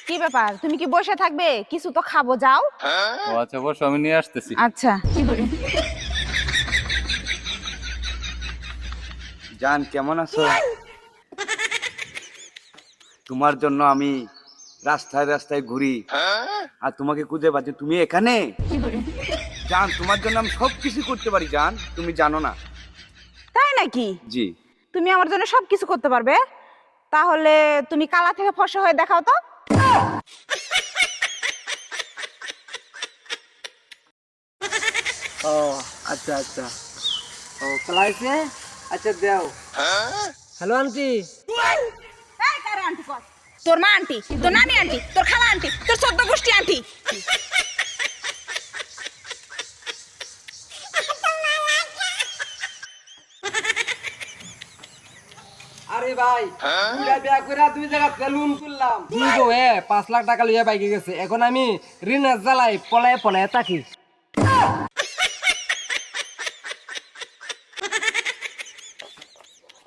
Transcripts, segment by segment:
কি ব্যাপার, তুমি কি বসে থাকবে? কিছু তো খাবো, যাও। ও আচ্ছা, বসো, আমি নিয়ে আসতেছি। আচ্ছা। জান, কেমন আছো? তোমার জন্য আমি রাস্তায় রাস্তায় ঘুরি আর তোমাকে খুঁজে পাচ্ছি, তুমি এখানে। জান, তোমার জন্য আমি সবকিছু করতে পারি জান, তুমি জানো না। তাই নাকি? জি। তুমি আমার জন্য সবকিছু করতে পারবে? তাহলে তুমি কালা থেকে ফর্সা হয়ে দেখাও তো। ও আচ্ছা আচ্ছা। ও কালাইছে। আচ্ছা দেও। Hello aunty. এই কারে আন্টি কর? তোর মা আন্টি, তোর নানি আন্টি, তোর খালা আন্টি, তোর চোদ্দ গোষ্ঠী আন্টি। আরে ভাই, দুইটা বিয়া কইরা দুই জায়গা লোন তুললাম। দুই বউয়ে 5 লাখ টাকা লইয়া বাইকে গেছে। এখন আমি ঋণের জ্বালাই পলায়ে পলায়ে থাকি।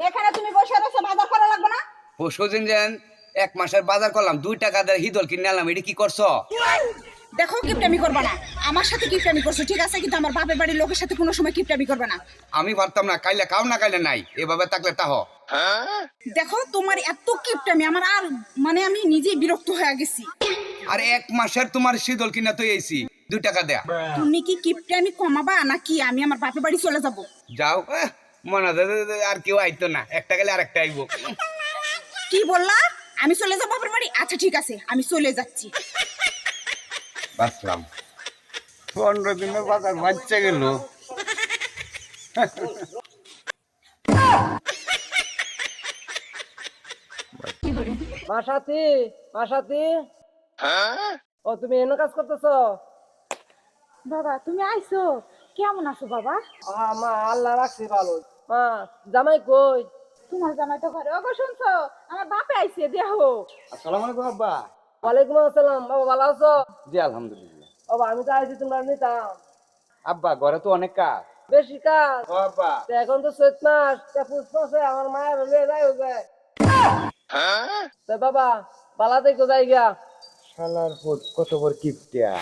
এখানে তুমি বসে রয়েছো, বাজার করা লাগবে না? পরশুদিন যেন 1 মাসের বাজার করলাম, 2 টাকা দিয়ে হিদল কিনে আনলাম, এটা কি করছো? দেখো, কিপটামি করবে না। আমার সাথে কিপটামি করছো ঠিক আছে, কিন্তু আমার বাপের বাড়ির লোকের সাথে কোনো সময় কিপটামি করবে না। আমি পারতাম না, কাইলে খাও না কাইলে নাই, এভাবে থাকলে তাহ। দেখো, তোমার এত কিপটামি আমার আর মানে আমি নিজেই বিরক্ত হয়ে গেছি। আর 1 মাসের তোমার শীতল কিনা তো এইছি, 2 টাকা দেয়া। তুমি কি কিপটামি কমাবা নাকি আমি আমার বাপের বাড়ি চলে যাব? যাও, মনে হয় আর কেউ আইতো না, একটা গেলে আর একটা আইবো। কি বললা? আমি চলে যাব বাপের বাড়ি? আচ্ছা ঠিক আছে, আমি চলে যাচ্ছি। বাঁচলাম। 15 দিনের বাজার বাচ্চা গেল। মাসাতি, মাসাতি। ও তুমি এনে কাজ করতেছো? বাবা, তুমি আইছো? কেমন আছো বাবা? মা আল্লাহ রাখছে ভালো। মা জামাই কই? তোমার জামাই তো ঘরে। ওগো শুনছো, আমার বাপে আইছে, দেখো। আসসালামু আলাইকুম আব্বা। ওয়ালাইকুম আসসালাম। বাবা ভালো আছো? জি আলহামদুলিল্লাহ। বাবা আমি তো আইছি তোমরা নিতাম। আব্বা, ঘরে তো অনেক কাজ। বেশি কাজ। ও আব্বা। তা এখন তো চৈত মাস, তা পুষ মাসে আমার মায়ের হলে যাই হয়ে যায়। তা বাবা বালা দেখো যাই গিয়া। শালার পুত কত বড় কিপটিয়া।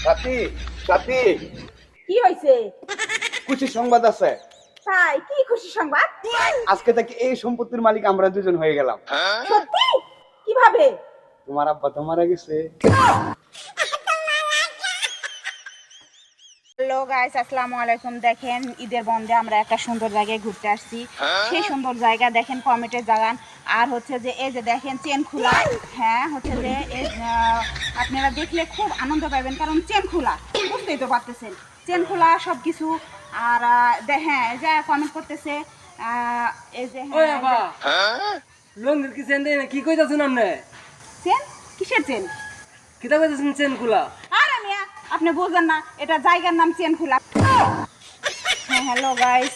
সাথী, সাথী, কি হইছে? খুশি সংবাদ আছে। তাই? কি খুশি সংবাদ? আজকে থেকে এই সম্পত্তির মালিক আমরা দুজন হয়ে গেলাম। সত্যি? কিভাবে? তোমার আব্বা তো মারা গেছে। হ্যালো গাইস, আসসালামু আলাইকুম। দেখেন, ঈদের বন্ধে আমরা একটা সুন্দর জায়গায় ঘুরতে আসছি। সেই সুন্দর জায়গা দেখেন, কমেন্টে জানান। আর হচ্ছে যে এই যে দেখেন চেন খোলা। হ্যাঁ, হচ্ছে যে আপনারা দেখলে খুব আনন্দ পাবেন, কারণ চেন খোলা, বুঝতেই তো পারতেছেন, চেন খোলা সব কিছু। আর হ্যাঁ, যা কমেন্ট করতেছে এই যে ওই বাবা লঙ্গির কি চেন দেয় না? কি কইতাছেন আপনি? চেন? কিসের চেন? কিতা কইতাছেন চেন খোলা? আর মিয়া, আপনি বোঝেন না, এটা জায়গার নাম চেন খোলা। হ্যাঁ, হ্যালো গাইস,